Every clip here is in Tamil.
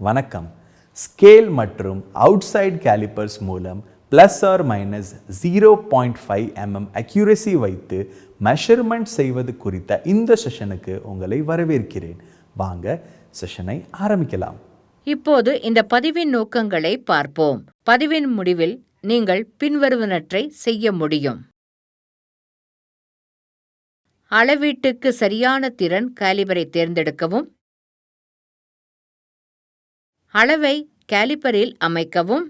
வணக்கம். ஸ்கேல் மற்றும் அவுட்சைட் கேலிப்பர்ஸ் மூலம் ±0.5 mm அக்யூரசி வைத்து மெஷர்மெண்ட் செய்வது குறித்த இந்த செஷனுக்கு உங்களை வரவேற்கிறேன். வாங்க செஷனை ஆரம்பிக்கலாம். இப்போது இந்த பதிவின் நோக்கங்களை பார்ப்போம். பதிவின் முடிவில் நீங்கள் பின்வருவனற்றை செய்ய முடியும். அளவீட்டுக்கு சரியான திறன் காலிபரை தேர்ந்தெடுக்கவும். அளவை காலிபரில் அமைக்கவும்.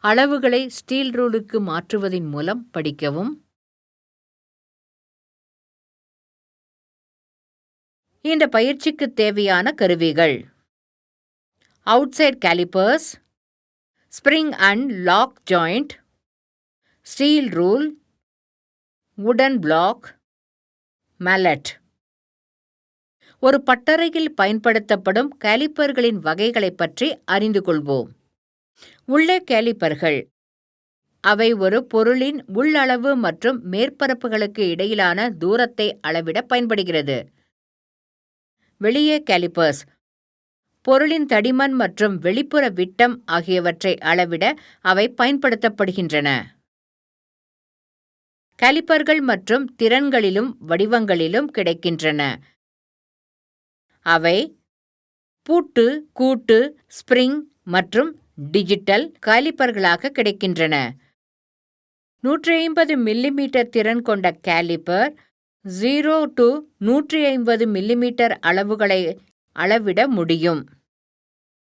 அளவுகளை ஸ்டீல் ரூலுக்கு மாற்றுவதன் மூலம் படிக்கவும். இந்த பயிற்சிக்கு தேவையான கருவிகள்: outside callipers, spring and lock joint, steel rule, wooden block, mallet. ஒரு பட்டறையில் பயன்படுத்தப்படும் காலிப்பர்களின் வகைகளைப் பற்றி அறிந்து கொள்வோம். உள்ள காலிப்பர்கள். அவை ஒரு பொருளின் உள்ளளவு மற்றும் மேற்பரப்புகளுக்கு இடையிலான தூரத்தை அளவிட பயன்படுகிறது. வெளியே காலிப்பர்ஸ். பொருளின் தடிமன் மற்றும் வெளிப்புற விட்டம் ஆகியவற்றை அளவிட அவை பயன்படுத்தப்படுகின்றன. காலிப்பர்கள் மற்றும் திறன்களிலும் வடிவங்களிலும் கிடைக்கின்றன. அவை பூட்டு, கூட்டு, ஸ்ப்ரிங் மற்றும் டிஜிட்டல் காலிப்பர்களாக கிடைக்கின்றன. 150 மிமீ திறன் கொண்ட காலிப்பர் 0 to 150 மிமீ அளவுகளை அளவிட முடியும்.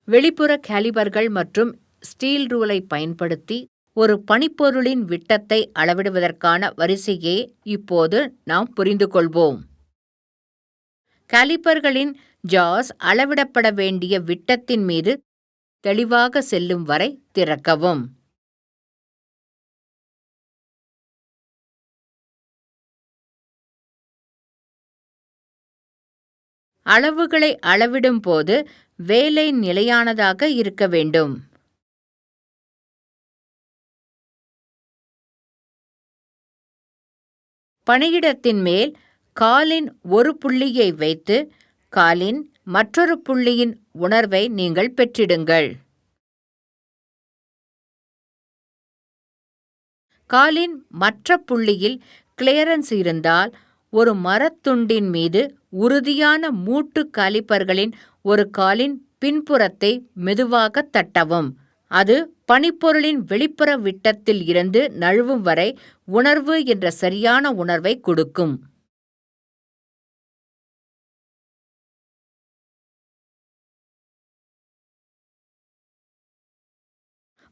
வெளிப்புற காலிபர்கள் மற்றும் ஸ்டீல் ரூலை பயன்படுத்தி ஒரு பனிப்பொருளின் விட்டத்தை அளவிடுவதற்கான வரிசையை இப்போது நாம் புரிந்து கொள்வோம். காலிப்பர்களின் ஜாஸ் அளவிடப்பட வேண்டிய விட்டத்தின் மீது தெளிவாக செல்லும் வரை திறக்கவும். அளவுகளை அளவிடும் போது வேலை நிலையானதாக இருக்க வேண்டும். பணியிடத்தின் மேல் காலின் ஒரு புள்ளியை வைத்து காலின் மற்றொரு புள்ளியின் உணர்வை நீங்கள் பெற்றிடுங்கள். காலின் மற்ற புள்ளியில் கிளியரன்ஸ் இருந்தால் ஒரு மரத்துண்டின் மீது உறுதியான மூட்டு காலிப்பர்களின் ஒரு காலின் பின்புறத்தை மெதுவாக தட்டவும். அது பனிப்பொருளின் வெளிப்புற விட்டத்தில் இருந்து நழுவும் வரை உணர்வு என்ற சரியான உணர்வை கொடுக்கும்.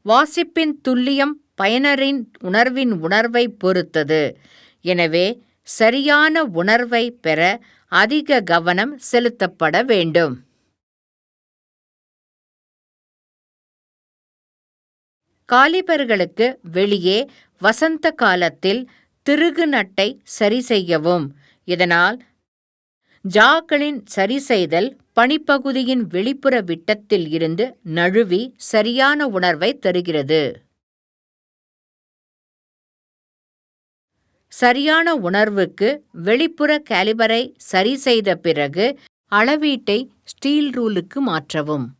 வாசிப்பின் துல்லியம் பயனரின் உணர்வின் உணர்வை பொறுத்தது. எனவே சரியான உணர்வை பெற அதிக கவனம் செலுத்தப்பட வேண்டும். காலிபர்களுக்கு வெளியே வசந்த காலத்தில் திருகு நட்டை சரி செய்யவும். இதனால் ஜாக்களின் சரிசெய்தல் பனிப்பகுதியின் வெளிப்புற விட்டத்தில் இருந்து நழுவி சரியான உணர்வை தருகிறது. சரியான உணர்வுக்கு வெளிப்புற காலிபரை சரி செய்த பிறகு அளவீட்டை ஸ்டீல் ரூலுக்கு மாற்றவும்.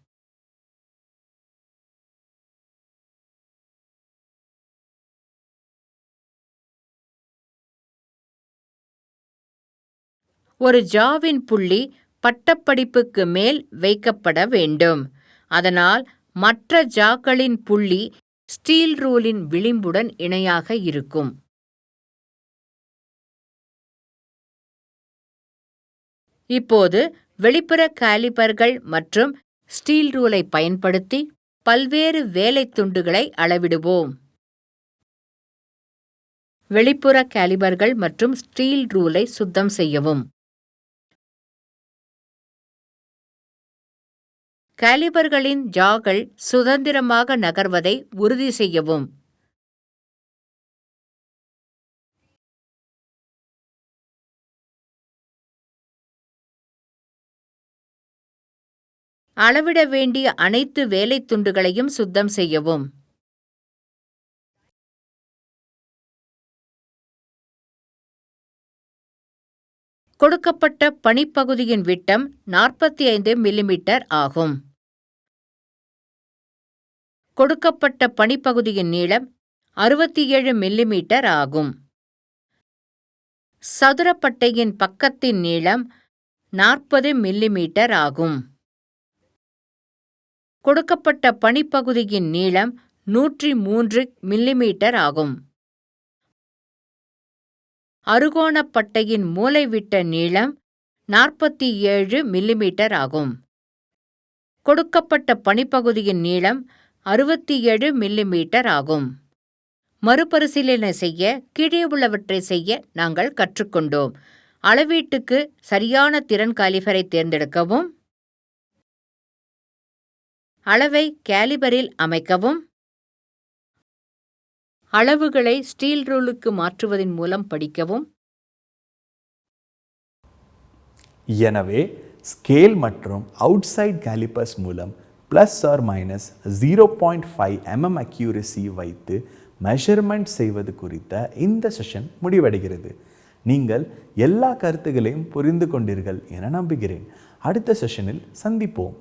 ஒரு ஜாவின் புள்ளி பட்டப்படிப்புக்கு மேல் வைக்கப்பட வேண்டும். அதனால் மற்ற ஜாக்களின் புள்ளி ஸ்டீல் ரூலின் விளிம்புடன் இணையாக இருக்கும். இப்போது வெளிப்புற காலிபர்கள் மற்றும் ஸ்டீல் ரூலை பயன்படுத்தி பல்வேறு வேலை துண்டுகளை அளவிடுவோம். வெளிப்புற காலிபர்கள் மற்றும் ஸ்டீல் ரூலை சுத்தம் செய்யவும். காலிபர்களின் ஜாகள் சுதந்திரமாக நகர்வதை உறுதி செய்யவும். அளவிட வேண்டிய அனைத்து வேலைத் துண்டுகளையும் சுத்தம் செய்யவும். கொடுக்கப்பட்ட பனிப்பகுதியின் விட்டம் 45 மில்லிமீட்டர் ஆகும். கொடுக்கப்பட்ட பனிப்பகுதியின் நீளம் 67 மில்லிமீட்டர் ஆகும். சதுரப்பட்டையின் பக்கத்தின் நீளம் 40 மில்லிமீட்டர் ஆகும். கொடுக்கப்பட்ட பனிப்பகுதியின் நீளம் 103 மில்லிமீட்டர் ஆகும். அறுகோணப்பட்டையின் மூலைவிட்ட நீளம் 47 மில்லிமீட்டர் ஆகும். கொடுக்கப்பட்ட பனிப்பகுதியின் நீளம் 67 மில்லிமீட்டர் ஆகும். மறுபரிசீலனை செய்ய கீழே உள்ளவற்றை செய்ய நாங்கள் கற்றுக்கொண்டோம். அளவீட்டுக்கு சரியான திறன் காலிபரை தேர்ந்தெடுக்கவும், அளவை கேலிபரில் அமைக்கவும், அளவுகளை ஸ்டீல் ரூலுக்கு மாற்றுவதன் மூலம் படிக்கவும். எனவே ஸ்கேல் மற்றும் அவுட்சைட் கேலிப்பர்ஸ் மூலம் ±0.5 mm அக்யூரசி வைத்து மெஷர்மெண்ட் செய்வது குறித்த இந்த செஷன் முடிவடைகிறது. நீங்கள் எல்லா கருத்துகளையும் புரிந்து கொண்டீர்கள் என நம்புகிறேன். அடுத்த செஷனில் சந்திப்போம்.